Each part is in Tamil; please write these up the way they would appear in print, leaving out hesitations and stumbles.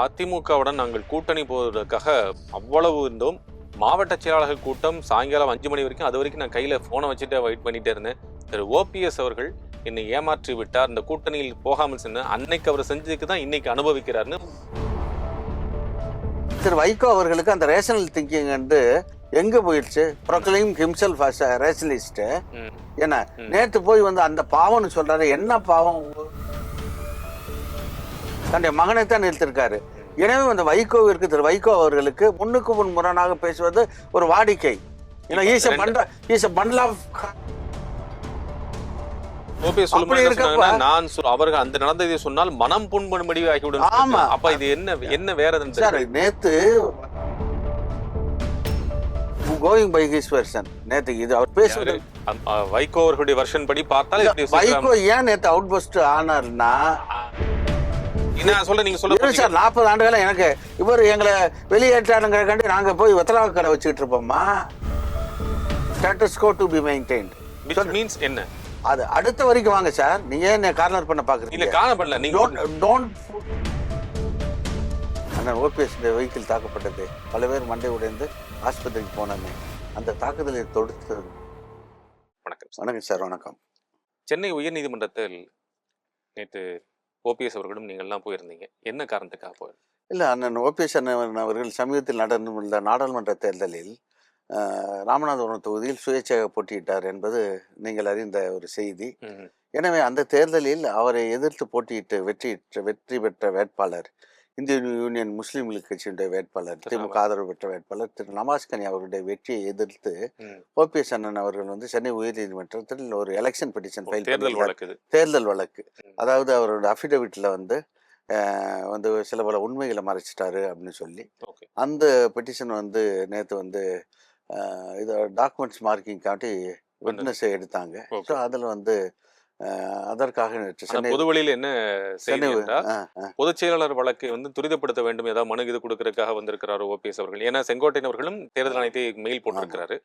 அதிமுகவுடன் நாங்கள் கூட்டணி போவதற்காக அவ்வளவு இருந்தோம். மாவட்ட செயலாளர்கள் கூட்டம் சாயங்காலம் 5 மணி வரைக்கும், அது வரைக்கும் நான் கையில போனை வச்சுட்டு வெயிட் பண்ணிட்டே இருந்தேன். திரு ஓபிஎஸ் அவர்கள் என்னை ஏமாற்றி விட்டார், இந்த கூட்டணியில் போகாமல் சென்று அன்னைக்கு அவர் செஞ்சதுக்கு தான் இன்னைக்கு அனுபவிக்கிறார்னு. திரு வைகோ அவர்களுக்கு அந்த ரேஷனல் திங்கிங் வந்து எங்க போயிடுச்சு? Proclaim himself as a rationalist. என்ன நேத்து போய் வந்து அந்த பாவம்னு சொல்றாரு. என்ன பாவம்? தன்னுடைய மகனை தான் நிறுத்திருக்காரு. எனவே அந்த வைகோவிற்கு, திரு வைகோ அவர்களுக்கு முன்னுக்கு முன் முரணாக பேசுவது ஒரு வாடிக்கை. அவர்கள் அந்த நடந்ததை சொன்னால் மனம் புண்படும்படி ஆகிவிடும். ஆமா, அப்ப இது என்ன வேற நேத்து கோயிங் பை ஹிஸ் வெர்ஷன். நேத்து இது அவர் பேசுறது வைகோ அவர்களுடைய வெர்ஷன் படி பார்த்தால் வைகோ ஏன் நேத்து அவுட் பஸ்ட் ஆனார்னா, நான் சொல்ல நீங்க சொல்ல சார் 40 ஆண்டுகளா எனக்கு இவர் எங்களை வெளியேற்றாருங்கிறக்காண்டி நாங்க போய் வெத்தலா கடை வச்சுக்கிட்டு இருப்போமா? Status quo to be maintained. which means என்ன? அது அடுத்த வரைக்கும் வாங்க சார். நீங்க என்ன கார்னர் பண்ண பாக்குறீங்க? இல்ல கார்னர் பண்ணல. நீங்க டோன்ட் அண்ணா ஓபிஎஸ் வெஹிக்கிள் தாக்கப்பட்டது, பல பேர் மண்டை உடைந்து ஆஸ்பத்திரிக்கு போனாங்க. அந்த தாக்குதலை தொடுத்து. வணக்கம் சார். வணக்கம். சென்னை உயர்நீதிமன்றத்தில் நேற்று ஓபிஎஸ் அவர்களும் நீங்கள்லாம் போயிருந்தீங்க. என்ன காரணத்துக்காக போய்? இல்லை, அண்ணன் ஓபிஎஸ் அண்ணன் அவர்கள் சமீபத்தில் நடந்துள்ள நாடாளுமன்ற தேர்தலில் ராமநாதபுரம் தொகுதியில் சுயேட்சையாக போட்டியிட்டார் என்பது நீங்கள் அறிந்த ஒரு செய்தி. எனவே அந்த தேர்தலில் அவரை எதிர்த்து போட்டியிட்டு வெற்றி பெற்ற வேட்பாளர், இந்தியன் யூனியன் முஸ்லீம் லீக் கட்சியுடைய வேட்பாளர், திமுக ஆதரவு பெற்ற வேட்பாளர் திரு நவாஸ்கனி அவருடைய வெற்றியை எதிர்த்து ஓபிஎஸ் அண்ணன் அவர்கள் வந்து சென்னை உயர்நீதிமன்றத்தில் ஒரு எலெக்ஷன் பெட்டிஷன் ஃபைல், தேர்தல் வழக்கு. அதாவது அவரோட அஃபிடவிட்ல வந்து சில பல உண்மைகளை மறைச்சிட்டாரு அப்படின்னு சொல்லி அந்த பெட்டிஷன் வந்து நேற்று வந்து இது டாக்குமெண்ட்ஸ் மார்க்கிங் காட்டி விட்னஸை எடுத்தாங்க. ஸோ அதில் வந்து அதற்காக பொதுவெளியில் என்ன பொதுச் செயலாளர் வழக்கை வந்து துரிதப்படுத்த வேண்டும், ஏதாவது மனு இது கொடுக்கறதுக்காக வந்திருக்கிறாரு ஓபிஎஸ் அவர்கள். ஏன்னா செங்கோட்டையன் அவர்களும் தேர்தல் ஆணையத்தை மெயில் போட்டிருக்கிறாரு.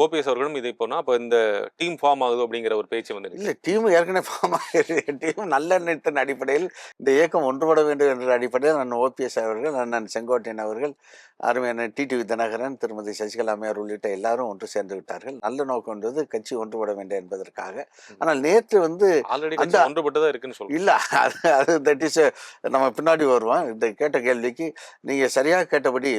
ஓபிஎஸ் அவர்களும் இதை போனா அப்ப இந்த டீம் ஃபார்ம் ஆகுது அப்படிங்கிற ஒரு பேச்சு வந்து இல்ல. டீம் ஏற்கனவே ஃபார்ம் ஆகிடுது. டீம் நல்ல எண்ணத்தின் அடிப்படையில் இந்த இயக்கம் ஒன்றுபட வேண்டும் என்ற அடிப்படையில் நான் ஓபிஎஸ் அவர்கள், அண்ணன் செங்கோட்டையன் அவர்கள், அருமையான டிடிவி தினகரன், திருமதி சசிகலா அம்மையார் உள்ளிட்ட எல்லாரும் ஒன்று சேர்ந்து விட்டார்கள். நல்ல நோக்கம் என்பது கட்சி ஒன்றுபட வேண்டும் என்பதற்காக. ஆனால் நேற்று வந்து இல்ல, அது தட் இஸ் நம்ம பின்னாடி வருவோம். இந்த கேட்ட கேள்விக்கு நீங்க சரியாக கேட்டபடி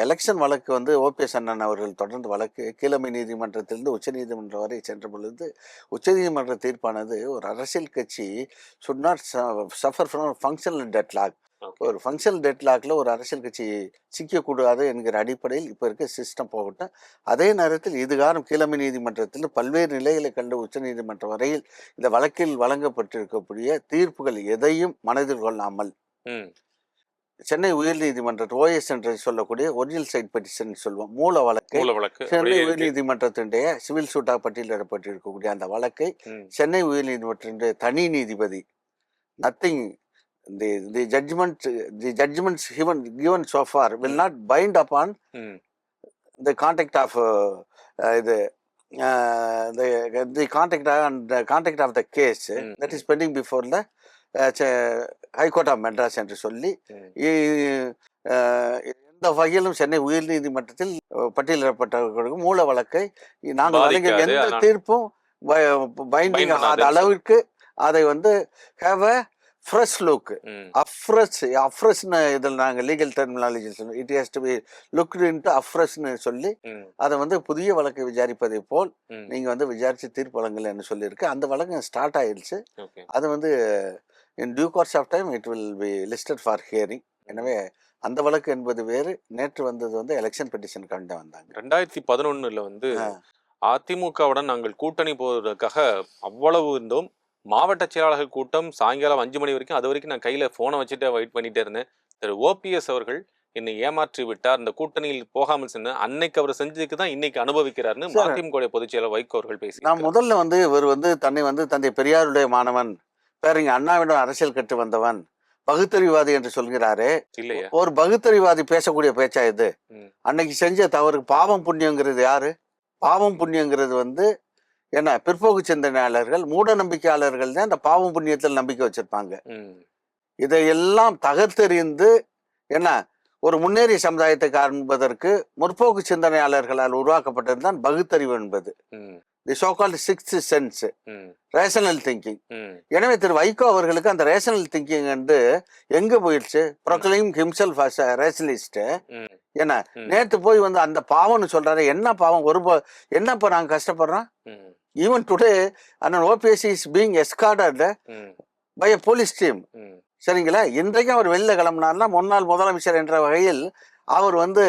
எலெக்ஷன் வழக்கு வந்து ஓபிஎஸ் அண்ணன் அவர்கள் தொடர்ந்து வழக்கு கீழமை நீதிமன்றத்திலிருந்து உச்ச நீதிமன்றம் வரை சென்ற பொழுது உச்சநீதிமன்ற தீர்ப்பானது ஒரு அரசியல் கட்சி should not suffer from functional deadlock. ஒரு ஃபங்க்ஷனல் டெட்லாக்ல ஒரு அரசியல் கட்சி சிக்கக்கூடாது என்கிற அடிப்படையில் இப்போ இருக்க சிஸ்டம் போகட்டும். அதே நேரத்தில் இதுகாரம் கீழமை நீதிமன்றத்தில் பல்வேறு நிலைகளை கண்டு உச்ச நீதிமன்றம் வரையில் இந்த வழக்கில் வழங்கப்பட்டிருக்கக்கூடிய தீர்ப்புகள் எதையும் மனதில் கொள்ளாமல் சென்னை உயர் நீதிமன்ற ஓஎஸ் என்று சொல்லக்கூடிய ஒரிஜினல் சைட் பெட்டிஷன் சொல்லுவோம், மூல வழக்கை சென்னை உயர் நீதிமன்றத்தினுடைய சிவில் சூட்டாக பட்டியலிடப்பட்டிருக்கக்கூடிய அந்த வழக்கை சென்னை உயர் நீதிமன்றத்தினுடைய தனி நீதிபதி nothing the judgments given so far will not bind upon the context of the context of the case that is pending before the High Court of Madras என்று சொல்லி இந்த வகையிலும் சென்னை உயர் நீதிமன்றத்தில் பட்டியலிடப்பட்ட மூல வழக்கை நாங்கள் வழங்கிய எந்த தீர்ப்பும் பைண்டிங் ஆகாத அளவிற்கு அதை வந்து have a fresh look, afresh இதில் நாங்கள் லீகல் டெர்மினாலஜி சொல்லுவோம். It has to be looked into அஃப்ரெஷ்னு சொல்லி அதை வந்து புதிய வழக்கை விசாரிப்பதை போல் நீங்கள் வந்து விசாரித்து தீர்ப்பு வழங்கலன்னு சொல்லியிருக்கு. அந்த வழக்கு ஸ்டார்ட் ஆயிடுச்சு. அது வந்து in due course of time it will be listed for hearing. எனவே அந்த வழக்கு என்பது வேறு. நேற்று வந்தது வந்து எலெக்ஷன் பெட்டிஷன் கண்டு வந்தாங்க. 2011 வந்து அதிமுகவுடன் நாங்கள் கூட்டணி போவதற்காக அவ்வளவு இருந்தோம். மாவட்ட செயலாளர்கள் கூட்டம் சாயங்காலம் 5 மணி வரைக்கும், அது வரைக்கும் நான் கையில போனை வச்சுட்டு வெயிட் பண்ணிட்டே இருந்தேன். திரு ஓபிஎஸ் அவர்கள் என்னை ஏமாற்றி விட்டார், இந்த கூட்டணியில் போகாமல் சென்று அன்னைக்கு அவர் செஞ்சதுக்கு தான் இன்னைக்கு அனுபவிக்கிறார்னு அதிமுக பொதுச் செயலாளர் வைகோ அவர்கள் பேசி. நான் முதல்ல வந்து இவர் வந்து தன்னை வந்து தந்தை பெரியாருடைய மாணவன், பேரங்க அண்ணாவிடம் அரசியல் கற்று வந்தவன், பகுத்தறிவாதி என்று சொல்கிறாரு. இல்லையா, ஒரு பகுத்தறிவாதி பேசக்கூடிய பேச்சா இது? அன்னைக்கு செஞ்ச தவறுக்கு பாவம் புண்ணியங்கிறது யாரு? பாவம் புண்ணியங்கிறது வந்து என்ன, பிற்போக்கு சிந்தனையாளர்கள், மூட நம்பிக்கையாளர்கள் தான் இந்த பாவம் புண்ணியத்தில் நம்பிக்கை வச்சிருப்பாங்க. இதையெல்லாம் தகர்த்தெறிந்து என்ன ஒரு முன்னேறிய சமுதாயத்தை காண்பதற்கு முற்போக்கு சிந்தனையாளர்களால் உருவாக்கப்பட்டதுதான் பகுத்தறிவு என்பது. The so called sixth sense, rational thinking. எனவே திரு வைகோ அவர்களுக்கு அந்த ரேஷனல் திங்கிங் வந்து எங்க போயிடுச்சு? Proclaim himself as a rationalist. என்ன நேத்து போய் வந்து அந்த பாவம்னு சொல்றாரு. என்ன பாவம்? என்னப்பா நாங்க கஷ்டப்படுறோம்? ஈவன் டுடே அண்ணன் OPS is being escorted by a police team. சரிங்களா? இன்றைக்கும் அவர் வெளில கிளம்பினார்னா முன்னாள் முதலமைச்சர் என்ற வகையில் அவர் வந்து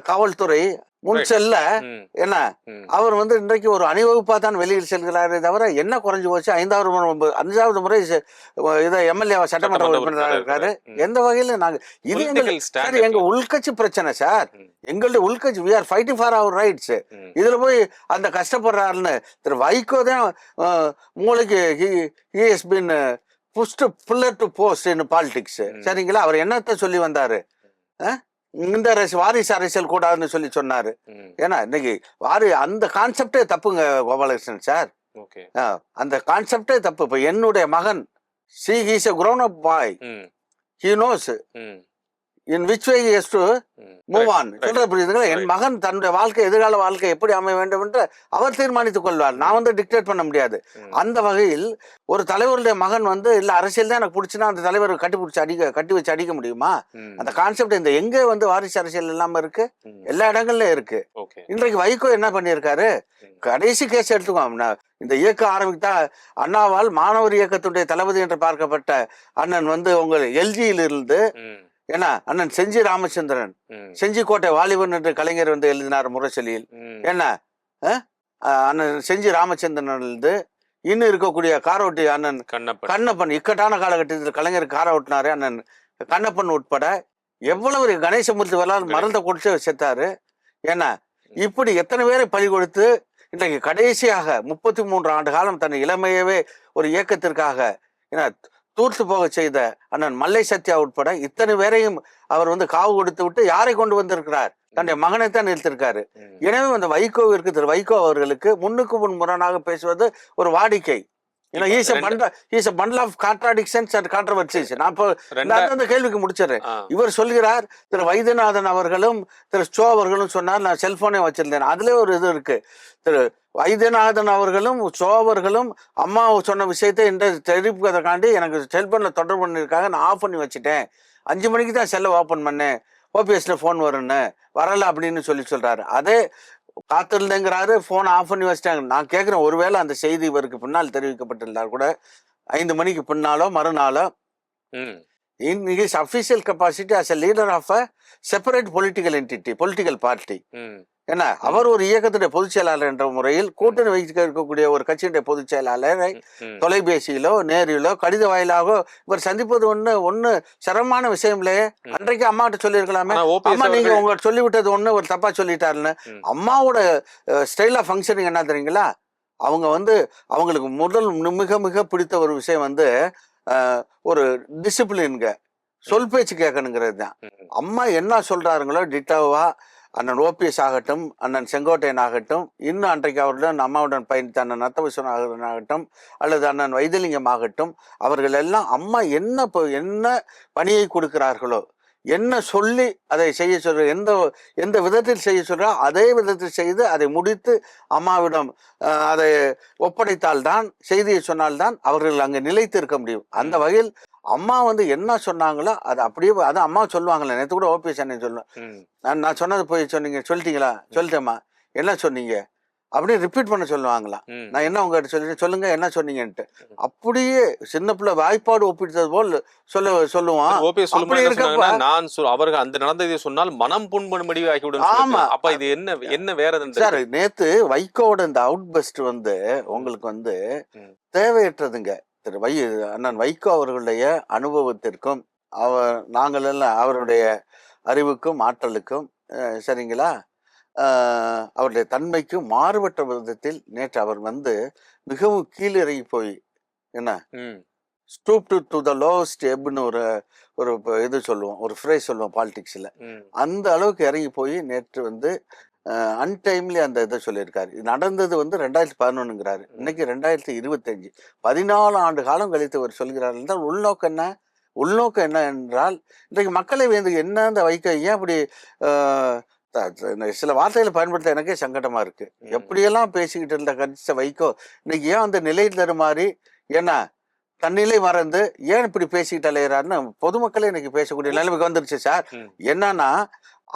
காவல்துறை முன் செல்ல என்ன அவர் வந்து இன்றைக்கு ஒரு அணிவகுப்பா தான் வெளியில் செல்கிறாரே தவிர என்ன குறைஞ்சு போச்சு? 5வது முறை இதை எம்எல்ஏ சட்டமன்ற உறுப்பினராக இருக்காரு. எந்த வகையில நாங்க இது எங்க உள்கட்சி பிரச்சனை சார். எங்களுடைய உள்கட்சி we are fighting for our rights. இதுல போய் அந்த கஷ்டப்படுறாருன்னு திரு வைகோ தான் மூளைக்கு he has been pushed pillar to post in politics. சரிங்களா? அவர் என்னத்த சொல்லி வந்தாரு? இந்த வாரிசு அரசியல் கூடாதுன்னு சொல்லி சொன்னாரு. ஏன்னா இன்னைக்கு அந்த கான்செப்டே தப்புங்க கோபாலகிருஷ்ணன் சார். அந்த கான்செப்டே தப்பு. இப்ப என்னுடைய மகன் he is a grown up boy. He knows in which way he has to move on. சொல்ற புரியுதுங்களா? என் மகன் தன்னுடைய எதிர்கால வாழ்க்கை எப்படி அமைய வேண்டும் என்று அவர் தீர்மானித்துக் கொள்வார். நான் வந்து டிக்டேட் பண்ண முடியாது. அந்த வகையில் ஒரு தலைவருடைய மகன் வந்து இல்ல அரசியல் தான் எனக்கு பிடிச்சுன்னா அந்த தலைவர் கட்டி வச்சு அடிக்க முடியுமா? அந்த கான்செப்ட் இந்த எங்க வந்து வாரிசு அரசியல் இல்லாம இருக்கு? எல்லா இடங்கள்லயும் இருக்கு. இன்றைக்கு வைகோ என்ன பண்ணியிருக்காரு? கடைசி கேஸ் எடுத்துக்கோம். இந்த இயக்கம் ஆரம்பித்தா அண்ணாவால் மாணவர் இயக்கத்துடைய தளபதி என்று பார்க்கப்பட்ட அண்ணன் வந்து உங்கள் எல்ஜியில் இருந்து ஏன்னா அண்ணன் செஞ்சி ராமச்சந்திரன், செஞ்சிக்கோட்டை வாலிபன் என்று கலைஞர் வந்து எழுதினார் முரசொலியில். என்ன அண்ணன் செஞ்சி ராமச்சந்திரன் இருந்து இன்னும் இருக்கக்கூடிய காரோட்டி அண்ணன் கண்ணப்பன், இக்கட்டான காலகட்டத்தில் கலைஞர் காரை ஓட்டினாரு அண்ணன் கண்ணப்பன் உட்பட எவ்வளவு கணேசமூர்த்தி வரலாறு மறந்த கொடுத்து செத்தாரு. ஏன்னா இப்படி எத்தனை பேரை பழி கொடுத்து இன்றைக்கு கடைசியாக 33 ஆண்டு காலம் தன் இளமையவே ஒரு இயக்கத்திற்காக ஏன்னா தூர்த்து போக செய்த அண்ணன் மல்லை சத்யா உட்பட இத்தனை பேரையும் அவர் வந்து காவு கொடுத்து விட்டு யாரை கொண்டு வந்திருக்கிறார்? தன்னுடைய மகனைத்தான் நிறுத்திருக்காரு. எனவே அந்த வைகோவிற்கு திரு வைகோ அவர்களுக்கு முன்னுக்கு முன் முரணாக பேசுவது ஒரு வாடிக்கை. கேள்விக்கு முடிச்சிடறேன். இவர் சொல்கிறார் திரு வைத்தியநாதன் அவர்களும் திரு சோ அவர்களும் சொன்னார் நான் செல்போனே வச்சிருந்தேன். அதுல ஒரு இது இருக்கு. திரு வைத்தியநாதன் அவர்களும் சோ அவர்களும் அம்மா சொன்ன விஷயத்தை என்று தெரிவிப்பதற்காண்டி எனக்கு செல்போன்ல தொடர்பு பண்ணிருக்காங்க, நான் ஆஃப் பண்ணி வச்சுட்டேன். 5 மணிக்கு தான் செல்லை ஓப்பன் பண்ணேன், ஓபிஎஸ்ல போன் வரும்னு வரல அப்படின்னு சொல்றாரு. அதே காத்திருந்தேங்கிறாரு, போன் ஆஃப் பண்ணி வச்சிட்டாங்க. நான் கேட்கிறேன், ஒருவேளை அந்த செய்தி இவருக்கு பின்னால் தெரிவிக்கப்பட்டிருந்தால் கூட 5 மணிக்கு பின்னாலோ மறுநாளோ in his official capacity as a leader of a separate political entity, political party. ஏன்னா அவர் ஒரு இயக்கத்துடைய பொதுச் செயலாளர் என்ற முறையில் கூட்டணி வைக்க இருக்கக்கூடிய ஒரு கட்சியுடைய பொதுச் செயலாளரை தொலைபேசியிலோ நேரிலோ கடித வாயிலாக இவர் சந்திப்பது ஒண்ணு சிரமமான விஷயம் இல்லையே. அன்றைக்கு அம்மா கிட்ட சொல்லியிருக்கலாமே, அம்மா நீங்க உங்க சொல்லிவிட்டது ஒண்ணு ஒரு தப்பா சொல்லிட்டாருன்னு. அம்மாவோட ஸ்டைல் ஆஃப் ஃபங்க்ஷனிங் என்ன தெரியுங்களா? அவங்க வந்து அவங்களுக்கு மிக மிக பிடித்த ஒரு விஷயம் வந்து ஒரு டிசிப்ளின்ங்க, சொல் பேச்சு கேட்கணுங்கிறது தான். அம்மா என்ன சொல்றாருங்களோ டிட்டோவா அண்ணன் ஓபிஎஸ் ஆகட்டும், அண்ணன் செங்கோட்டையன் ஆகட்டும், இன்னும் அன்றைக்கு அவருடன் அம்மாவுடன் பயணித்த அண்ணன் நத்தவிஸ்வநாதன் ஆகட்டும் அல்லது அண்ணன் வைத்திலிங்கம் ஆகட்டும், அவர்கள் எல்லாம் அம்மா என்ன பணியை கொடுக்கிறார்களோ, என்ன சொல்லி அதை செய்ய சொல்ற, எந்த விதத்தில் செய்ய சொல்றா அதே விதத்தில் செய்து அதை முடித்து அம்மாவிடம் அதை ஒப்படைத்தால்தான், செய்தியை சொன்னால்தான் அவர்கள் அங்கே நிலைத்து இருக்க முடியும். அந்த வகையில் அம்மா வந்து என்ன சொன்னாங்களோ அது அப்படியே அதான் அம்மா சொல்லுவாங்களே. நேற்று கூட ஓபிஎஸ் அண்ணன் சொல்லுவேன், நான் சொன்னது போய் சொல்லிட்டீங்களா? சொல்லிட்டேம்மா, என்ன சொன்னீங்க அப்படியே ரிப்பீட் பண்ண சொல்லுவாங்களாம். நான் என்ன உங்ககிட்ட சொல்லிட்டு சொல்லுங்க என்ன சொன்னீங்கன்ட்டு அப்படியே சின்ன பிள்ளை வாய்ப்பாடு ஒப்பிட்டது போல் சொல்லுவான். அவர்கள் அந்த நடந்ததை சொன்னால் மனம் புண்படும்படி ஆகிவிடும். ஆமா, அப்ப இது என்ன வேற சார்? நேத்து வைகோவோட இந்த அவுட் பஸ்ட் வந்து உங்களுக்கு வந்து தேவையற்றதுங்க. திரு அண்ணன் வைகோ அவர்களுடைய அனுபவத்திற்கும் நாங்கள் எல்லாம் அவருடைய அறிவுக்கும் ஆற்றலுக்கும் சரிங்களா அவருடைய தன்மைக்கும் மாறுபட்ட விதத்தில் நேற்று அவர் வந்து மிகவும் கீழிறங்கி போய் என்ன ஸ்டூப் டு த லோவஸ்ட் எப்னு ஒரு இது சொல்லுவோம், ஒரு ஃப்ரேஸ் சொல்லுவோம் பாலிடிக்ஸ்ல. அந்த அளவுக்கு இறங்கி போய் நேற்று வந்து அன்டைம்லி அந்த இதை சொல்லியிருக்காரு. இது நடந்தது வந்து 2011ங்கிறாரு, இன்னைக்கு 2025, 14 ஆண்டு காலம் கழித்து அவர் சொல்கிறார் என்றால் உள்நோக்கம் என்ன? உள்நோக்கம் என்ன என்றால் இன்றைக்கு மக்களை வந்து என்ன அந்த வைக்க ஏன் அப்படி சில வார்த்தைகளை பயன்படுத்த எனக்கே சங்கடமா இருக்கு. எப்படியெல்லாம் பேசிக்கிட்டு இருந்த கட்சி வைக்கோ இன்னைக்கு ஏன் அந்த நிலை தருமாறி ஏன்னா தன்னிலை மறந்து ஏன் இப்படி பேசிக்கிட்டு அலையிறாருன்னு பொதுமக்களே இன்னைக்கு பேசக்கூடிய நிலைமைக்கு வந்துருச்சு சார். என்னன்னா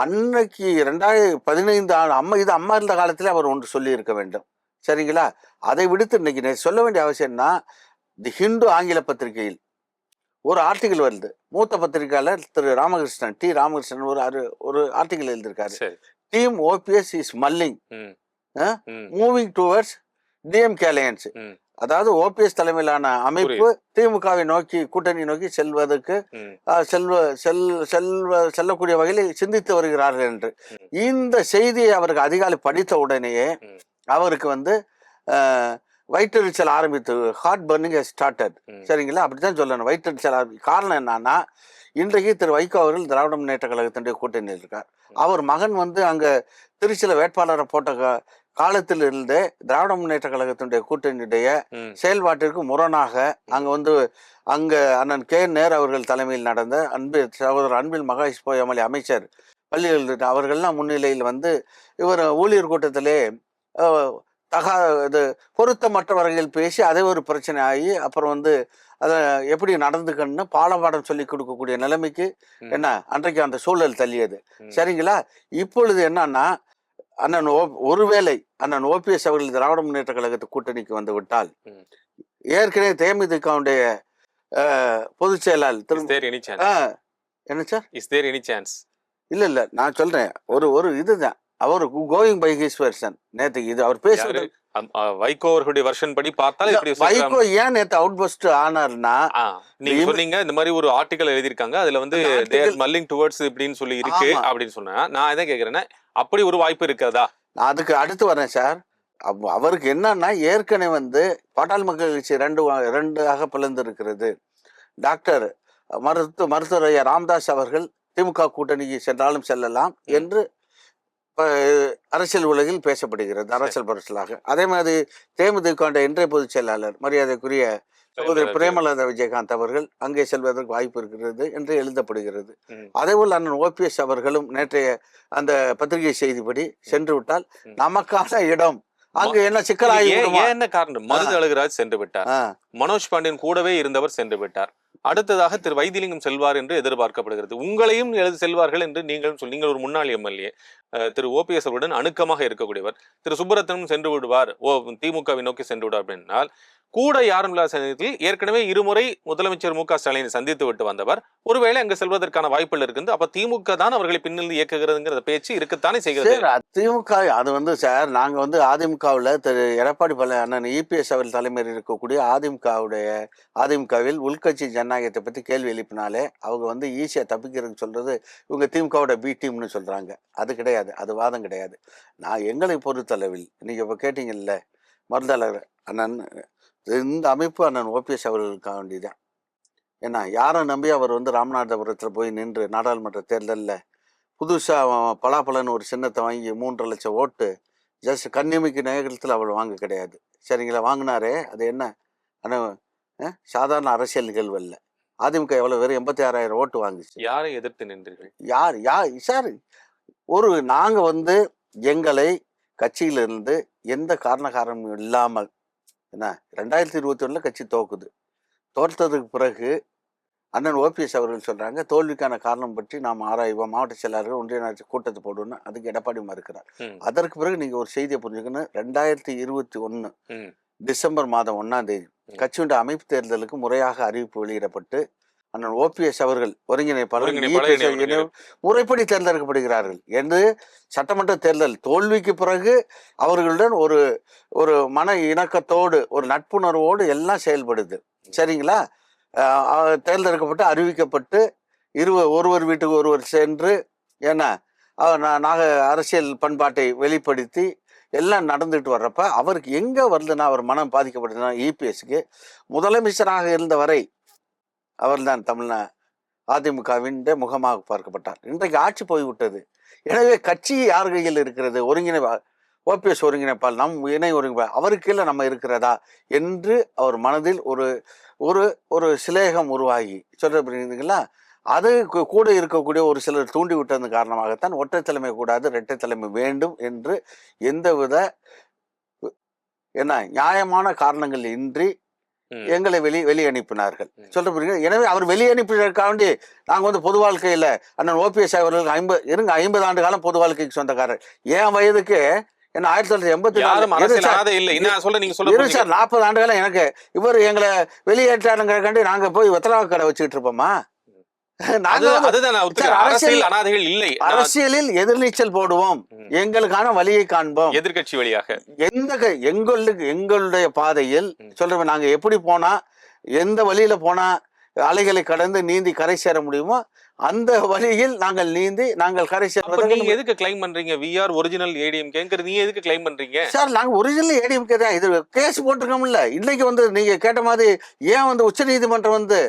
அன்னைக்கு 2015 அம்மா இருந்த காலத்துல அவர் ஒன்று சொல்லி இருக்க வேண்டும். சரிங்களா? அதை விடுத்து இன்னைக்கு சொல்ல வேண்டிய அவசியம்னா தி ஹிந்து ஆங்கில பத்திரிகையில் ஒரு ஆர்டிகிள் வருது. மூத்த பத்திரிகையாளர் திரு ராமகிருஷ்ணன் ஒரு ஆர்டிகிள் எழுதியிருக்காரு. Team OPS is mulling moving towards DMK alliance. அதாவது ஓபிஎஸ் தலைமையிலான அமைப்பு திமுகவை நோக்கி கூட்டணி நோக்கி செல்வதற்கு செல்லக்கூடிய வகையில் சிந்தித்து வருகிறார்கள் என்று இந்த செய்தியை அவருக்கு அதிகாலை படித்த உடனேயே அவருக்கு வந்து வயிற்றெரிச்சல் ஆரம்பித்து ஹார்ட் பர்னிங் ஸ்டார்டட். சரிங்களா? அப்படித்தான் சொல்லணும். வயிற்றெரிச்சல் காரணம் என்னன்னா இன்றைக்கு திரு வைகோ அவர்கள் திராவிட முன்னேற்ற கழகத்தினுடைய கூட்டணியில் இருக்கார். அவர் மகன் வந்து அங்க திருச்சியில வேட்பாளரை போட்ட காலத்தில் இருந்தே திராவிட முன்னேற்ற கழகத்தினுடைய கூட்டணியுடைய செயல்பாட்டிற்கு முரணாக அங்க அண்ணன் கே நேரு அவர்கள் தலைமையில் நடந்த சகோதரர் அன்பில் மகேஷ் பொய்யாமொழி அமைச்சர் பள்ளிகள் அவர்கள்லாம் முன்னிலையில் வந்து இவர் ஊழியர் கூட்டத்திலே இது பொருத்தமற்ற வகையில் பேசி அதே ஒரு பிரச்சனை ஆகி அப்புறம் வந்து அதை எப்படி நடந்துக்கணும்னு பாடம் சொல்லி கொடுக்கக்கூடிய நிலைமைக்கு என்ன அன்றைக்கு அந்த சூழல் தள்ளியது. சரிங்களா? இப்பொழுது என்னன்னா ஒருவேளை அண்ணன் ஓபிஎஸ் அவர்கள் திராவிட முன்னேற்ற கழகத்து கூட்டணிக்கு வந்து விட்டால் ஏற்கனவே தேமுதிகவுடைய பொதுச் செயலாளர் என்ன சார் இல்ல நான் சொல்றேன் ஒரு இதுதான் அவர் கோயிங் பை ஹிஸ் வெர்ஷன். நேத்துக்கு இது அவர் பேசுறது வைகோ அவர்களுடைய வெர்ஷன் படி பார்த்தால் வைகோ ஏன் நேத்து அவுட் பஸ்ட் ஆனார்னா நீங்க சொன்னீங்க இந்த மாதிரி ஒரு ஆர்டிகல் எழுதியிருக்காங்க அதுல வந்து மல்லிங் டுவர்ட்ஸ் இப்படின்னு சொல்லி இருக்கு அப்படின்னு சொன்னா நான் எதை கேக்குறேன்னா அப்படி ஒரு வாய்ப்பு இருக்காதா? நான் அதுக்கு அடுத்து வரேன் சார். அவருக்கு என்னன்னா ஏற்கனவே வந்து பாட்டாளி மக்கள் கட்சி ரெண்டாக பிளந்து இருக்கிறது. டாக்டர் மருத்துவர் ஐயா ராமதாஸ் அவர்கள் திமுக கூட்டணிக்கு சென்றாலும் செல்லலாம் என்று அரசியல் உலகில் பேசப்படுகிறது, அரசியல் பரசலாக. அதே மாதிரி தேமுதிக இன்றைய பொதுச் செயலாளர் மரியாதைக்குரிய சகோதரி பிரேமலதா விஜயகாந்த் அவர்கள் அங்கே செல்வதற்கு வாய்ப்பு இருக்கிறது என்று எழுதப்படுகிறது. அதேபோல் அண்ணன் ஓபிஎஸ் அவர்களும் நேற்றைய அந்த பத்திரிகை செய்திப்படி சென்று விட்டால் நமக்கான இடம் அங்கு என்ன சிக்கலாகி என்ன காரணம்? மருது அழகுராஜ் சென்று விட்டார், மனோஜ் பாண்டியன் கூடவே இருந்தவர் சென்று விட்டார். அடுத்ததாக திரு வைத்திலிங்கம் செல்வார் என்று எதிர்பார்க்கப்படுகிறது. உங்களையும் செல்வார்கள் என்று நீங்கள் ஒரு முன்னாள் எம்எல்ஏ திரு ஓபிஎஸ் அவருடன் அணுக்கமாக இருக்கக்கூடியவர். திரு சுப்பரத்தனும் சென்று விடுவார், திமுகவை நோக்கி சென்று விடுவார் அப்படின்னால் கூட யாரும் இல்லாத சமயத்தில் ஏற்கனவே இருமுறை முதலமைச்சர் மு க ஸ்டாலினை சந்தித்து விட்டு வந்தவர் ஒருவேளை அங்கு செல்வதற்கான வாய்ப்புகள் இருக்குது. அப்ப திமுக தான் அவர்களை பின்னிருந்து இயக்குகிறதுங்கிற பேச்சு இருக்கத்தானே செய்கிறது. திமுக அது வந்து சார் நாங்க வந்து அதிமுகவில் திரு எடப்பாடி அண்ணன் இபிஎஸ் அவர்கள் தலைமையில் இருக்கக்கூடிய அதிமுகவில் உள்கட்சி ஜனநாயகத்தை பத்தி கேள்வி எழுப்பினாலே அவங்க வந்து ஈஸியா தப்பிக்கிறதுன்னு சொல்றது இவங்க திமுகவோட பி டீம்னு சொல்றாங்க. அது கிடையாது, அது வாதம் கிடையாது. நான் எங்களை பொறுத்தளவில் நீங்க இப்ப கேட்டீங்கல்ல மருந்தாளர் அண்ணன் இந்த அமைப்பு அண்ணன் ஓபிஎஸ் அவர்களுக்காக வேண்டியதான். ஏன்னா யாரை நம்பி அவர் வந்து ராமநாதபுரத்தில் போய் நின்று நாடாளுமன்ற தேர்தலில் புதுசாக பலாப்பலன்னு ஒரு சின்னத்தை வாங்கி 3.5 லட்சம் ஓட்டு ஜஸ்ட் கண்ணிமைக்கு நேரத்தில் அவள் வாங்க கிடையாது. சரிங்களா? வாங்கினாரே அது என்ன ஆனால் சாதாரண அரசியல் நிகழ்வு இல்லை. அதிமுக எவ்வளோ வெறும் 86,000 ஓட்டு வாங்குச்சு. யாரை எதிர்த்து நின்றீர்கள்? யார் சார் நாங்கள் வந்து எங்களை கட்சியிலிருந்து எந்த காரணமும் இல்லாமல் என்ன 2021 கட்சி தோற்றதுக்கு பிறகு அண்ணன் ஓபிஎஸ் அவர்கள் சொல்றாங்க தோல்விக்கான காரணம் பற்றி நாம் ஆராய்வோம், மாவட்ட செயலாளர்கள் ஒன்றிய கூட்டத்தை போடுவோம்னு. அதுக்கு எடப்பாடி மறுக்கிறார். அதற்கு பிறகு நீங்க ஒரு செய்தியை புரிஞ்சுக்கணும். 2021 டிசம்பர் மாதம் 1ஆம் தேதி கட்சியுடைய அமைப்பு தேர்தலுக்கு முறையாக அறிவிப்பு வெளியிடப்பட்டு அண்ணன் ஓபிஎஸ் அவர்கள் ஒருங்கிணைப்பாளர் முறைப்படி தேர்ந்தெடுக்கப்படுகிறார்கள் என்று சட்டமன்ற தேர்தல் தோல்விக்கு பிறகு அவர்களுடன் ஒரு மன இணக்கத்தோடு ஒரு நட்புணர்வோடு எல்லாம் செயல்படுது. சரிங்களா? தேர்ந்தெடுக்கப்பட்டு அறிவிக்கப்பட்டு ஒருவர் வீட்டுக்கு ஒருவர் சென்று ஏன்னா அரசியல் பண்பாட்டை வெளிப்படுத்தி எல்லாம் நடந்துட்டு வர்றப்ப அவருக்கு எங்க வருதுன்னா அவர் மனம் பாதிக்கப்படுதுன்னா இபிஎஸ்க்கு முதலமைச்சராக இருந்த வரை அவர்தான் அதிமுகவின் முகமாக பார்க்கப்பட்டார். இன்றைக்கு ஆட்சி போய்விட்டது. எனவே கட்சி யார் கையில் இருக்கிறது? ஓபிஎஸ் ஒருங்கிணைப்பால் நம் இணை ஒருங்கிணைப்பால் அவருக்கு கீழே நம்ம இருக்கிறதா என்று அவர் மனதில் ஒரு ஒரு சிலேகம் உருவாகி சொல்ற புரியுதுங்களா? அது கூட இருக்கக்கூடிய ஒரு சிலர் தூண்டி விட்டதன் காரணமாகத்தான் ஒற்றை தலைமை கூடாது, இரட்டை தலைமை வேண்டும் என்று எந்தவித நியாயமான காரணங்கள் இன்றி எங்களை வெளி அனுப்பினார்கள். சொல்ற புரியுங்க. எனவே அவர் வெளி அனுப்பினதற்காக வேண்டி நாங்க வந்து பொது வாழ்க்கையில அண்ணன் ஓபிஎஸ் அவர்கள் 50 ஆண்டு காலம் பொது வாழ்க்கைக்கு சொந்தக்காரர். என் வயதுக்கு என்ன 1984 சார் 40 ஆண்டு காலம் எனக்கு இவர் எங்களை வெளியேற்றாருங்கிறக்காண்டி நாங்க போய் வெத்தலாக கடை வச்சுக்கிட்டு இருப்போமா? அரசியலில் எதிர்நீச்சல் போடுவோம், எங்களுக்கான வழியை காண்போம் எதிர்கட்சி வழியாக. எங்களுடைய பாதையில் சொல்றோம், நாங்க எப்படி போனா எந்த வழியில போனா அலைகளை கடந்து நீந்தி கரை சேர முடியுமோ அந்த வழியில் நாங்கள் நீந்தி நாங்கள் கரை சேர்வது. நீங்க எதுக்கு கிளைம் பண்றீங்க we are original ADMK? நீங்க எதுக்கு கிளைம் பண்றீங்க? சார் நாங்க ஒரிஜினல் ADMK தான். இது கேஸ் போட்டிருக்கோம்ல. இன்னைக்கு வந்து நீங்க கேட்ட மாதிரி ஏன் வந்து உச்ச நீதிமன்றம் வந்து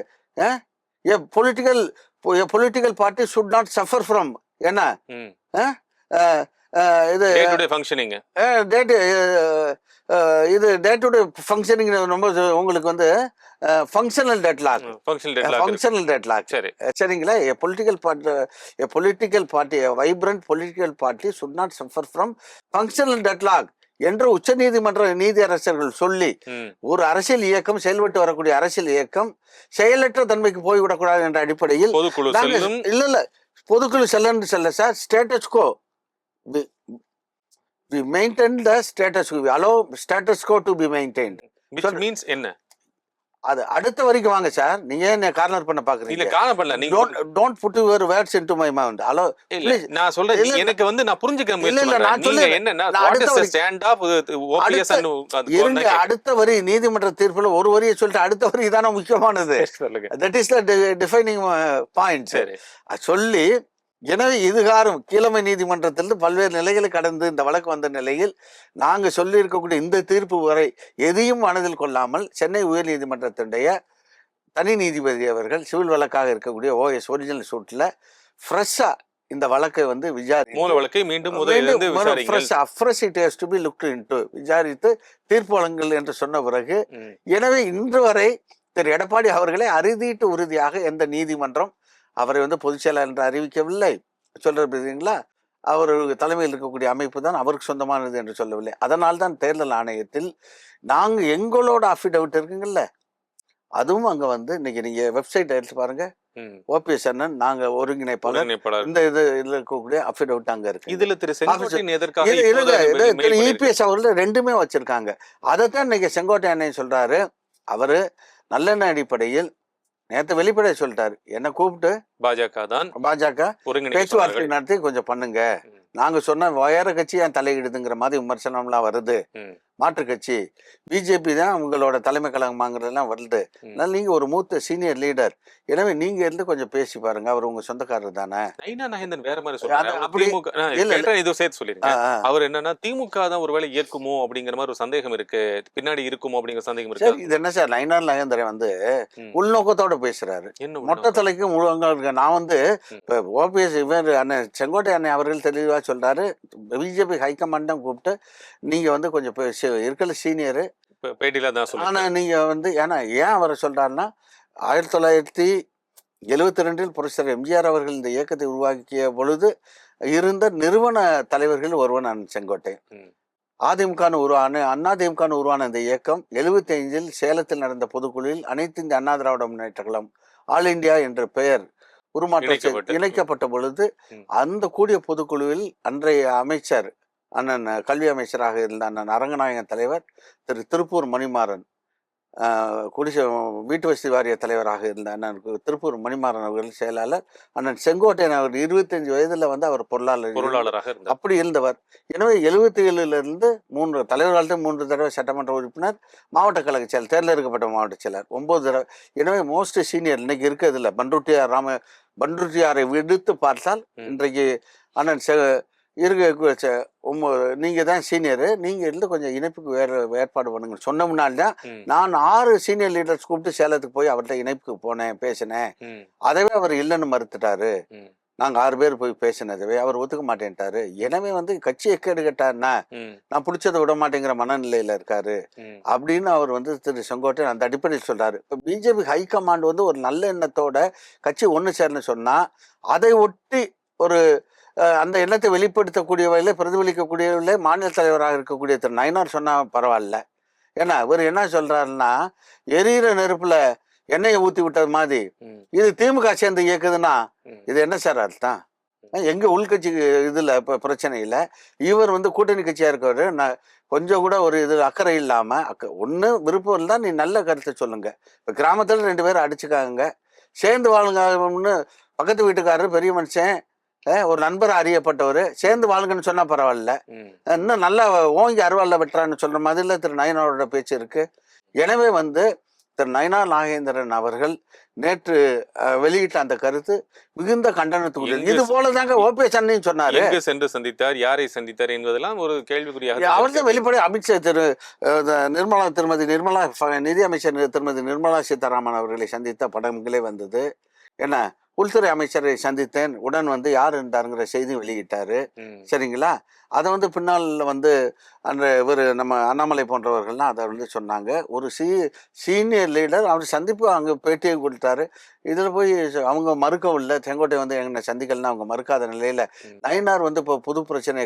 a political party should not suffer from என்ன இது டே டு டே ஃபங்க்ஷனிங் ரொம்ப உங்களுக்கு வந்து ஃபங்க்ஷனல் டெட்லாக் சரிங்களா? a political party a vibrant political party should not suffer from functional deadlock என்று உச்ச நீதிமன்ற நீதியரசர்கள் சொல்லி ஒரு அரசியல் இயக்கம் செயல்பட்டு வரக்கூடிய அரசியல் இயக்கம் செயலற்ற தன்மைக்கு போய்விடக்கூடாது என்ற அடிப்படையில் இல்ல பொதுக்குழு செல்ல sir status quo we maintain the status quo, we allow status quo to be maintained, which means என்ன அது அடுத்த வரைக்கும் வாங்க சார். நீங்க என்ன கார்னர் பண்ண பாக்குறீங்க? இல்ல கார்னர் பண்ணல. நீங்க don't put your words into my mouth. Hello நான் சொல்றேன், எனக்கு வந்து நான் புரிஞ்சுக்க முயற்சி பண்றேன். நீங்க என்னன்னா what is the stand of OPS and அடுத்த வரி நீதிமன்ற தீர்ப்புல ஒரு வரியை சொல்லிட்டு அடுத்த வரி தான முக்கியமானது. that is the defining point. சரி சொல்லி எனவே இதுகாரும் கீழமை நீதிமன்றத்திலிருந்து பல்வேறு நிலைகளை கடந்து இந்த வழக்கு வந்த நிலையில் நாங்கள் சொல்லி இருக்கக்கூடிய இந்த தீர்ப்பு வரை எதையும் மனதில் கொள்ளாமல் சென்னை உயர் நீதிமன்றத்தினுடைய தனி நீதிபதி அவர்கள் சிவில் வழக்காக இருக்கக்கூடிய OS ஒரிஜினல் சூட்ல ஃப்ரெஷ்ஷா இந்த வழக்கை வந்து விசாரித்து தீர்ப்பு வழங்கல் என்று சொன்ன பிறகு எனவே இன்று வரை திரு எடப்பாடி அவர்களை அறுதிட்டு உறுதியாக எந்த நீதிமன்றம் அவரை வந்து பொதுச் செயலர் என்று அறிவிக்கவில்லை. சொல்றீங்களா? அவர் தலைமையில் இருக்கக்கூடிய அமைப்பு தான் அவருக்கு சொந்தமானது என்று சொல்லவில்லை. அதனால் தான் தேர்தல் ஆணையத்தில் நாங்க எங்களோட அஃபிடவிட் இருக்குங்கல்ல, அதுவும் அங்க வந்து இன்னைக்கு நீங்க வெப்சைட் எடுத்து பாருங்க. ஓபிஎஸ் அண்ணன் நாங்க ஒருங்கிணைப்பாளர் இந்த இதுல இருக்கக்கூடிய அஃபிடவிட் அங்க இருக்கு. இதுல இபிஎஸ் அவர்கள் ரெண்டுமே வச்சிருக்காங்க. அதைத்தான் இன்னைக்கு செங்கோட்டை அண்ணன் சொல்றாரு. அவரு நல்லெண்ண அடிப்படையில் நேற்று வெளிப்படையா சொல்லிட்டாரு, என்ன கூப்பிட்டு பாஜக பேச்சுவார்த்தை நடத்தி கொஞ்சம் பண்ணுங்க. நாங்க சொன்ன வேற கட்சி ஏன் தலையிடுதுங்கிற மாதிரி விமர்சனம்லாம் வருது. மாற்று கட்சி பிஜேபி தான் உங்களோட தலைமை கழகமாங்கிறதெல்லாம் வருது. அதனால நீங்க ஒரு மூத்த சீனியர் லீடர், எனவே நீங்க இருந்து கொஞ்சம் பேசி பாருங்க. அவர் உங்க சொந்தக்காரர் தானே. வேற மாதிரி அவர் என்னன்னா திமுக தான் ஒருவேளை ஏற்குமோ அப்படிங்கிற மாதிரி ஒரு சந்தேகம் இருக்கு, பின்னாடி இருக்குமோ அப்படிங்கிற சந்தேகம் இருக்கு. இது என்ன சார், நயினார் நாகேந்திரன் வந்து உள்நோக்கத்தோட பேசுறாரு. மொட்டை தலைக்கு நான் வந்து ஓபிஎஸ் இவர் அண்ணன் செங்கோட்டை அண்ணன் அவர்கள் தெளிவா சொல்றாரு, பிஜேபி ஹைகமாண்ட் தான் கூப்பிட்டு நீங்க வந்து கொஞ்சம் இருக்கல சீனியரு பேட்டியில தான் சொல்றாரு. ஆனா நீங்க வந்து ஏன்னா ஏன் அவரை சொல்றாருன்னா 1972 புரட்சியாளர் எம்ஜிஆர் அவர்கள் இந்த இயக்கத்தை உருவாக்கிய பொழுது இருந்த நிறுவன தலைவர்கள் ஒருவன் அண்ணன் செங்கோட்டை. அதிமுக உருவான இந்த இயக்கம் 75 சேலத்தில் நடந்த பொதுக்குழுவில் அனைத்து இந்திய அண்ணா திராவிட முன்னேற்ற கழகம் ஆல் இந்தியா என்ற பெயர் உருமாற்றம் இணைக்கப்பட்ட பொழுது அந்த கூடிய பொதுக்குழுவில் அன்றைய அமைச்சர் அண்ணன் கல்வி அமைச்சராக இருந்த அண்ணன் அரங்கநாயகன் தலைவர், திரு திருப்பூர் மணிமாறன் வீட்டு வசதி வாரிய தலைவராக இருந்த அண்ணன் திருப்பூர் மணிமாறன் அவர்கள் செயலாளர், அண்ணன் செங்கோட்டையன் அவர் 25 வயதுல வந்து அவர் பொருளாளராக அப்படி இருந்தவர். எனவே 77 3 தலைவர்கள்ட்ட 3 தடவை சட்டமன்ற உறுப்பினர், மாவட்ட கழக செயலர், தேர்ந்தெடுக்கப்பட்ட மாவட்ட செயலர் 9 தடவை. எனவே மோஸ்ட் சீனியர் இன்னைக்கு இருக்கிறதுல பண்ருட்டியாரை விடுத்து பார்த்தால் இன்றைக்கு அண்ணன் நீங்க தான் சீனியரு, நீங்க இருந்து கொஞ்சம் இணைப்புக்கு ஏற்பாடு பண்ணுங்க சொன்னோம்னால்தான் நான் 6 சீனியர் லீடர்ஸ் கூப்பிட்டு சேலத்துக்கு போய் அவர்கிட்ட இணைப்புக்கு போனேன், பேசினேன். அதவே அவர் இல்லைன்னு மறுத்துட்டாரு. நாங்கள் 6 பேர் போய் பேசினதுவே அவர் ஒத்துக்க மாட்டேன்ட்டாரு. எனவே வந்து கட்சி எக்கேடு கெட்டாருன்னா நான் பிடிச்சதை விட மாட்டேங்கிற மனநிலையில் இருக்காரு அப்படின்னு அவர் வந்து திரு செங்கோட்டையன் அந்த அடிப்படையில் சொல்றாரு. இப்போ பிஜேபி ஹைகமாண்ட் வந்து ஒரு நல்ல எண்ணத்தோட கட்சி ஒன்று சேர்ந்து சொன்னால் அதை ஒட்டி ஒரு அந்த எண்ணத்தை வெளிப்படுத்தக்கூடிய வகையில் பிரதிபலிக்கக்கூடிய வகையில் மாநில தலைவராக இருக்கக்கூடிய திரு நயினார் சொன்னால் பரவாயில்ல. ஏன்னா இவர் என்ன சொல்றாருன்னா, எரியிற நெருப்புல எண்ணெயை ஊற்றி விட்டது மாதிரி இது திமுக சேர்ந்து இயக்குதுன்னா இது என்ன சார் அர்த்தம்? எங்க உள்கட்சி இதுல இப்போ பிரச்சனை இல்லை. இவர் வந்து கூட்டணி கட்சியா இருக்கவர் கொஞ்சம் கூட ஒரு இது அக்கறை இல்லாம ஒன்று விருப்பம் இருந்தால் நீ நல்ல கருத்தை சொல்லுங்க. இப்போ கிராமத்தில் 2 பேரும் அடிச்சுக்காங்க, சேர்ந்து வாழுங்கன்னு பக்கத்து வீட்டுக்காரரு பெரிய மனுஷன் ஒரு நண்பர் அறியப்பட்டவர் சேர்ந்து வாழுங்கன்னு சொன்னா பரவாயில்ல. இன்னும் நல்லா ஓங்கி அருவாளில் வெட்டுறான்னு சொல்ற மாதிரில திரு நயினாரோட பேச்சு இருக்கு. எனவே வந்து திரு நயினார் நாகேந்திரன் அவர்கள் நேற்று வெளியிட்ட அந்த கருத்து மிகுந்த கண்டனத்துக்குரியது. இது போலதாங்க ஓபிஎஸ் அண்ணையும் சொன்னாரு. சென்று சந்தித்தார், யாரை சந்தித்தார் என்பதெல்லாம் ஒரு கேள்விக்குறியாக அவர் தான் வெளிப்படை அமைச்சர் திருமதி நிர்மலா நிதி அமைச்சர் திருமதி நிர்மலா சீதாராமன் அவர்களை சந்தித்த படங்களே வந்தது. என்ன உள்துறை அமைச்சரை சந்தித்தேன், உடன் வந்து யார் இருந்தாருங்கிற செய்தி வெளியிட்டாரு. சரிங்களா? அதை வந்து பின்னால் வந்து அந்த இவர் நம்ம அண்ணாமலை போன்றவர்கள்லாம் அதை வந்து சொன்னாங்க. ஒரு சீனியர் லீடர் அவர் சந்திப்பு அங்கே பேட்டியை கொடுத்தாரு. இதில் போய் அவங்க மறுக்கவும் இல்லை. செங்கோட்டை வந்து எங்களை சந்திக்கலன்னா அவங்க மறுக்காத நிலையில் நயினார் வந்து இப்போ புது பிரச்சனை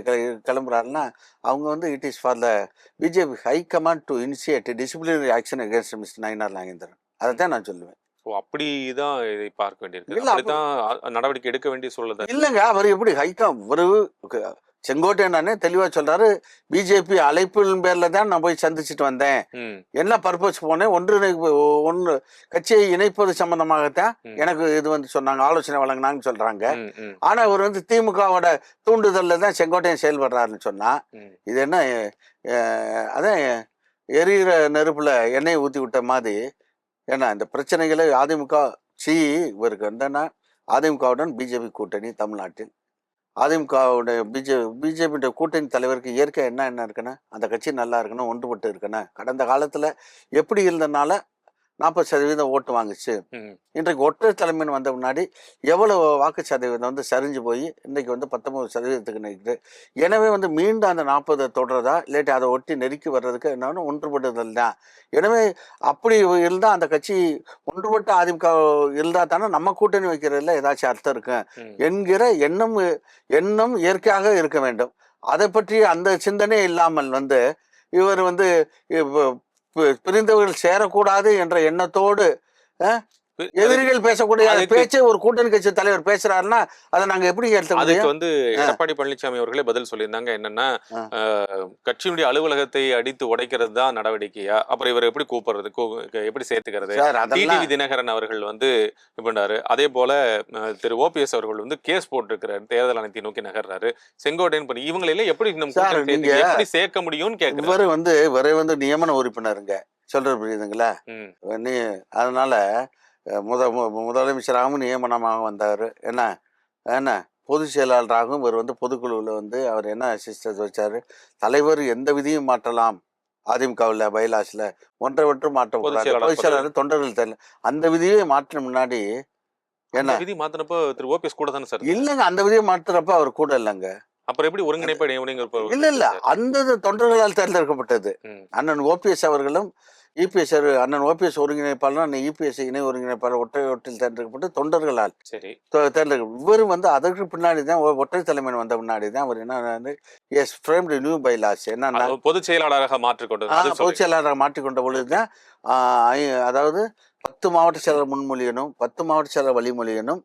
கிளம்புறாருன்னா அவங்க வந்து it is for the BJP high command to initiate disciplinary action against mister Nainar Nagendran. அதை தான் நான் சொல்லுவேன். அப்படிதான் இதை பார்க்க வேண்டியிருக்கு. அப்படிதான் நடவடிக்கை எடுக்க வேண்டிய சூழல் இல்லைங்க. அவர் எப்படி ஒரு செங்கோட்டையன் தெளிவா சொல்றாரு, பிஜேபி அழைப்பின் பேர்ல தான் நான் போய் சந்திச்சுட்டு வந்தேன். என்ன பர்பஸ் போனேன், ஒன்று கட்சியை இணைப்பது சம்பந்தமாகத்தான் எனக்கு இது வந்து சொன்னாங்க, ஆலோசனை வழங்கினாங்கன்னு சொல்றாங்க. ஆனா அவர் வந்து திமுகவோட தூண்டுதல்ல தான் செங்கோட்டையன் செயல்படுறாருன்னு சொன்னா இது என்ன? அதான் எரியிற நெருப்புல எண்ணெயை ஊத்தி விட்ட மாதிரி. ஏன்னா இந்த பிரச்சனைகளை அதிமுக இவருக்கு என்னன்னா அதிமுகவுடன் பிஜேபி கூட்டணி தமிழ்நாட்டில் அதிமுகவுடைய பிஜேபி கூட்டணி தலைவருக்கு இயற்கை என்ன இருக்குன்னா அந்த கட்சி நல்லா இருக்கணும், ஒன்றுபட்டு இருக்கணும். கடந்த காலத்துல எப்படி இருந்தனால 40% ஓட்டு வாங்குச்சு. இன்றைக்கு ஒற்றை தலைமைன்னு வந்த முன்னாடி எவ்வளவு வாக்கு சதவீதம் வந்து சரிஞ்சு போய் இன்னைக்கு வந்து 19% நிற்குது. எனவே வந்து மீண்டும் அந்த 40 தொடர்றதா இல்லாட்டி அதை ஒட்டி நெருக்கி வர்றதுக்கு என்னன்னு ஒன்றுபடுதல் தான். எனவே அப்படி இருந்தால் அந்த கட்சி ஒன்றுபட்ட அதிமுக இருந்தால் தானே நம்ம கூட்டணி வைக்கிறதுல ஏதாச்சும் அர்த்தம் இருக்கு என்கிற எண்ணம் இயற்கையாக இருக்க வேண்டும். அதை பற்றி அந்த சிந்தனை இல்லாமல் வந்து இவர் வந்து பிரிந்தவர்கள் சேரக்கூடாது என்ற எண்ணத்தோடு எதிரிகள் பேசக்கூடிய பேச்சை ஒரு கூட்டணி கட்சி தலைவர் பேசுறாருன்னா அதை நாங்க எப்படி ஏற்க? அதுக்கு வந்து எடப்பாடி பழனிசாமி அவர்களே பதில் சொல்லியிருந்தாங்க. என்னன்னா, கட்சியினுடைய அலுவலகத்தை அடித்து உடைக்கிறது தான் நடவடிக்கையா, அப்புறம் இவர் எப்படி கூப்பிடுறது, எப்படி சேர்த்துக்கிறது? டிடிவி தினகரன் அவர்கள் வந்து பண்ணாரு. அதே போல திரு ஓபிஎஸ் அவர்கள் வந்து கேஸ் போட்டிருக்கிறாரு, தேர்தல் ஆணையத்தை நோக்கி நகர்றாரு. செங்கோட்டையன் பண்ணி இவங்களை எப்படி எப்படி சேர்க்க முடியும்னு கேட்க இவரை வந்து நியமன உறுப்பினருங்க சொல்றது புரியுதுங்களா? அதனால முதலமைச்சராகவும் நியமனமாக வந்தார். என்ன பொதுச் செயலாளராகவும் இவர் வந்து பொதுக்குழுவில் வந்து அவர் என்ன சிஸ்டர் வச்சார், தலைவர் எந்த விதியும் மாற்றலாம் அதிமுகவில் பைலாஸில் ஒன்றை மாற்றக்கூடாது, பொதுச் செயலாளர் தொண்டர்கள் தெரியல அந்த விதியை மாற்ற முன்னாடி என்ன விதி மாத்தினப்போ திரு ஓபிஎஸ் கூட தானே சார்? இல்லைங்க, அந்த விதியை மாற்றுறப்ப அவர் கூட இல்லைங்க. அப்புறம் எப்படி ஒருங்கிணைப்பு? இல்ல அந்த தொண்டர்களால் தேர்ந்தெடுக்கப்பட்டது. அண்ணன் ஓபிஎஸ் அவர்களும் இபிஎஸ் அண்ணன் ஓபிஎஸ் ஒருங்கிணைப்பாளர் இபிஎஸ் இணை ஒருங்கிணைப்பாளர் ஒற்றையில் தேர்ந்தெடுக்கப்பட்டு தொண்டர்களால் தேர்ந்தெடுக்க. இவரும் வந்து அதற்கு பின்னாடி தான் ஒற்றை தலைமை வந்த முன்னாடி தான் அவர் என்ன நியூ பைலாஸ் என்னன்னா பொதுச் செயலாளராக மாற்றிக்கொண்டு பொதுச் செயலாளராக மாற்றிக்கொண்ட பொழுதுதான் அதாவது 10 மாவட்ட செயலர் முன்மொழியனும் 10 மாவட்ட செயலர் வழிமொழியனும்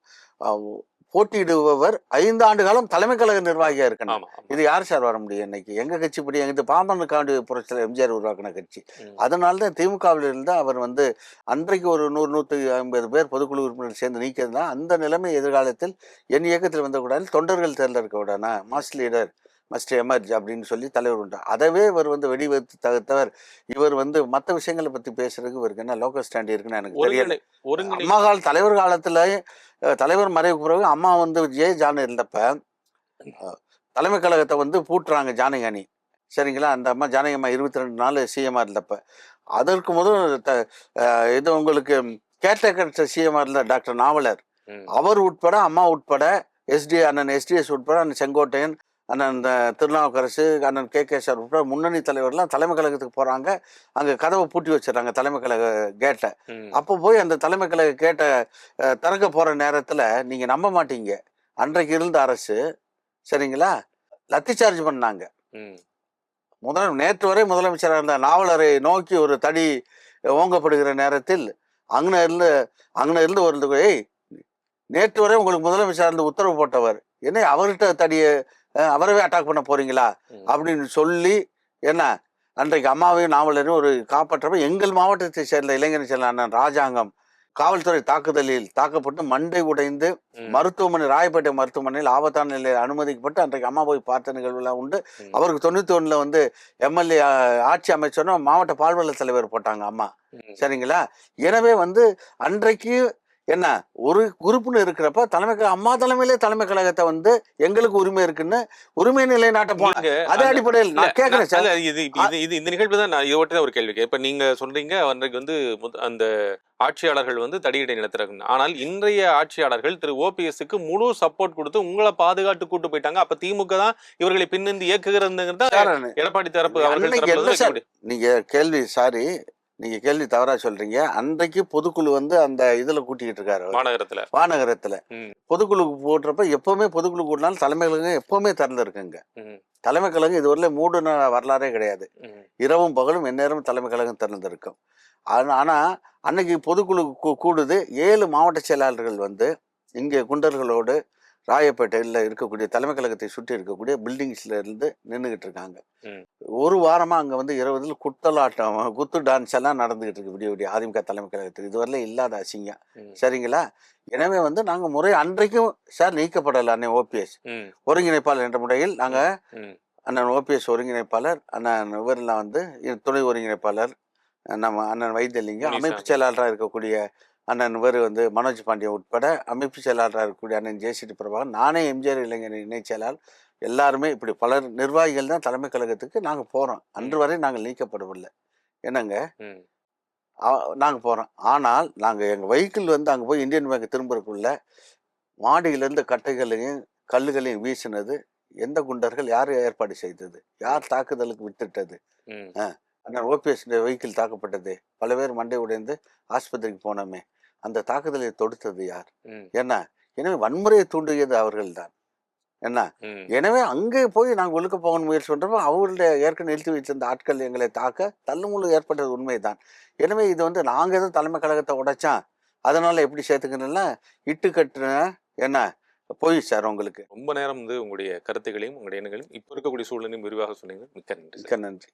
போட்டியிடுபவர் 5 ஆண்டு காலம் தலைமை கழக நிர்வாகியா இருக்கணும். இது யார் சார் வர முடியும்? இன்னைக்கு எங்க கட்சி படி எங்க பாமனுக்காண்டி புரட்சியாளர் எம்ஜிஆர் உருவாக்கின கட்சி. அதனால்தான் திமுகவில் இருந்து அவர் வந்து அன்றைக்கு ஒரு 100-150 பேர் பொதுக்குழு உறுப்பினர் சேர்ந்து நீக்கிறதுனா அந்த நிலைமை எதிர்காலத்தில் என் இயக்கத்தில் வந்தக்கூடாது, தொண்டர்கள் தேர்ந்தெடுக்க விடானா மாஸ் லீடர் மஸ்ட் எமர்ஜ் அப்படின்னு சொல்லி தலைவர் உண்டு. அதவே இவர் வந்து வெடிவைத்து தவிர்த்தவர். இவர் வந்து மற்ற விஷயங்களை பத்தி பேசுறதுக்கு இவருக்கு என்ன லோக்கல் ஸ்டாண்ட் இருக்குன்னு எனக்கு தெரியல. அம்மா தலைவர் காலத்துல தலைவர் மறைவுக்கு பிறகு அம்மா வந்து ஜான் இருந்தப்ப தலைமை கழகத்தை வந்து பூட்டுறாங்க ஜானகி. சரிங்களா? அந்த அம்மா ஜானகி அம்மா 22 நாள் சிஎம்ஆர் இருந்தப்ப அதற்கு முதல் இது உங்களுக்கு கேட்டகர் சிஎம்ஆர் இருந்த டாக்டர் நாவலர் அவர் உட்பட அம்மா உட்பட அண்ணன் எஸ்டிஎஸ் உட்பட அண்ணன் செங்கோட்டையன், அண்ணன் திருநாவுக்கரசு, அண்ணன் கேகேஎஸ்ஆர் உட்பட முன்னணி தலைவர்லாம் தலைமை கழகத்துக்கு போகிறாங்க. அங்கே கதவை பூட்டி வச்சிடறாங்க தலைமை கழக கேட்டை. அப்போ போய் அந்த தலைமை கழக கேட்டை திறக்க போகிற நேரத்தில் நீங்கள் நம்ப மாட்டீங்க, அன்றைக்கு இருந்த அரசு சரிங்களா லத்தி சார்ஜ் பண்ணாங்க. நேற்று வரை முதலமைச்சராக இருந்த நாவலரை நோக்கி ஒரு தடி ஓங்கப்படுகிற நேரத்தில் அங்கே இருந்து ஒரு ஏய் நேற்று வரை உங்களுக்கு முதலமைச்சராக இருந்து உத்தரவு போட்டவர் என்ன அவர்கிட்ட தடியை அவரவே அட்டாக் பண்ண போறீங்களா அப்படின்னு சொல்லி என்ன அன்றைக்கு அம்மாவையும் நாவலரையும் ஒரு காப்பாற்றப்ப எங்கள் மாவட்டத்தை சேர்ந்த இளைஞர் செல்ல அண்ணன் ராஜாங்கம் காவல்துறை தாக்குதலில் தாக்கப்பட்டு மண்டை உடைந்து மருத்துவமனை ராயப்பேட்டை மருத்துவமனையில் ஆபத்தான நிலையில் அனுமதிக்கப்பட்டு அன்றைக்கு அம்மா போய் பார்த்த நிகழ்வுலாம் உண்டு. அவருக்கு 91 வந்து எம்எல்ஏ ஆட்சி அமைச்சர்னா மாவட்ட பால்வள தலைவர் போட்டாங்க அம்மா சரிங்களா. எனவே வந்து அன்றைக்கு என்ன ஒரு குரூப்னு இருக்கிறப்ப அம்மா தலைமையிலே தலைமை கழகத்தை வந்து எங்களுக்கு உரிமை இருக்குன்னு உரிமை நிலைநாட்ட போனாங்க. அதே அடிப்படையில் நான் கேட்கிறேன் சார், இந்த நிகழ்வு தான் நான் இதை ஒரு கேள்வி. இப்ப நீங்க சொல்றீங்க அன்றைக்கு வந்து அந்த ஆட்சியாளர்கள் வந்து தடியடை நடத்துறாங்க. ஆனால் இன்றைய ஆட்சியாளர்கள் திரு ஓபிஎஸ்க்கு முழு சப்போர்ட் கொடுத்து உங்களை பாதுகாத்து கூட்டு போயிட்டாங்க. அப்ப திமுக தான் இவர்களை பின்னிருந்து இயக்குகிறது எடப்பாடி தரப்பு. நீங்க கேள்வி தவறா சொல்றீங்க. அன்றைக்கு பொதுக்குழு வந்து அந்த இதுல கூட்டிக்கிட்டு இருக்காரு மாநகரத்துல பொதுக்குழுக்கு போடுறப்ப எப்பவுமே பொதுக்குழு கூட்டினாலும் தலைமை கழகம் எப்பவுமே திறந்து இருக்குங்க. தலைமை கழகம் இதுவரையில மூடுன வரலாறே கிடையாது. இரவும் பகலும் எந்நேரமும் தலைமை கழகம் திறந்து இருக்கும். ஆனா அன்னைக்கு பொதுக்குழு கூடுது. 7 மாவட்ட செயலாளர்கள் வந்து இங்கே குண்டர்களோடு ராயப்பேட்டையில் இருக்கக்கூடிய தலைமை கழகத்தை சுற்றி இருக்கக்கூடிய பில்டிங்ஸ்ல இருந்து நின்றுகிட்டு இருக்காங்க. ஒரு வாரமா அங்க வந்து 20 குத்தலாட்டம் குத்து டான்ஸ் எல்லாம் நடந்துகிட்டு இருக்கு விடிய அதிமுக தலைமை கழகத்துக்கு இதுவரையில இல்லாத அசிங்கம் சரிங்களா. எனவே வந்து நாங்க அன்றைக்கும் சார் நீக்கப்படலை அண்ணன் ஓபிஎஸ் ஒருங்கிணைப்பாளர் என்ற முறையில் நாங்க அண்ணன் ஓபிஎஸ் ஒருங்கிணைப்பாளர், அண்ணன் இவரெல்லாம் வந்து துணை ஒருங்கிணைப்பாளர் நம்ம அண்ணன் வைத்தியலிங்கம், அமைப்பு செயலாளராக இருக்கக்கூடிய அண்ணன் இவர் வந்து மனோஜ் பாண்டியன் உட்பட அமைப்பு செயலாளராக இருக்கக்கூடிய அண்ணன் ஜேசிடி பிரபாகர், நானே எம்ஜிஆர் இளைஞர் இணை செயலாளர், எல்லாருமே இப்படி பலர் நிர்வாகிகள் தான் தலைமை கழகத்துக்கு நாங்கள் போகிறோம். அன்று வரை நாங்கள் நீக்கப்படவில்லை. என்னங்க நாங்கள் போகிறோம். ஆனால் நாங்கள் எங்கள் வெஹிக்கிள் வந்து அங்கே போய் இந்தியன் பேங்க் திரும்புறதுக்குள்ள மாடியிலேருந்து கட்டைகளையும் கல்லுகளையும் வீசினது எந்த குண்டர்கள், யார் ஏற்பாடு செய்தது, யார் தாக்குதலுக்கு விட்டுட்டது? அண்ணன் ஓபிஎஸ் வெஹிக்கிள் தாக்கப்பட்டது, பல பேர் மண்டை உடைந்து ஆஸ்பத்திரிக்கு போனோமே, அந்த தாக்குதலை தொடுத்தது யார்? என்ன எனவே வன்முறையை தூண்டியது அவர்கள் தான். என்ன எனவே அங்கே போய் நாங்கள் ஒழுக்க போகணும் முயற்சி பண்றப்போ அவர்களுடைய ஏற்கனவே நிறுத்தி வைத்திருந்த ஆட்கள் எங்களை தாக்க தள்ளுமுள்ளு ஏற்பட்டது உண்மைதான். எனவே இது வந்து நாங்க எதுவும் தலைமை கழகத்தை உடைச்சான் அதனால எப்படி சேர்த்துக்கணும்னா இட்டு கட்டுன என்ன போய் சார். உங்களுக்கு ரொம்ப நேரம் வந்து உங்களுடைய கருத்துக்களையும் உங்களுடைய எண்ணங்களையும் இப்போ இருக்கக்கூடிய சூழ்நிலையும் விரிவாக சொன்னீங்க. மிக்க நன்றி. மிக்க நன்றி.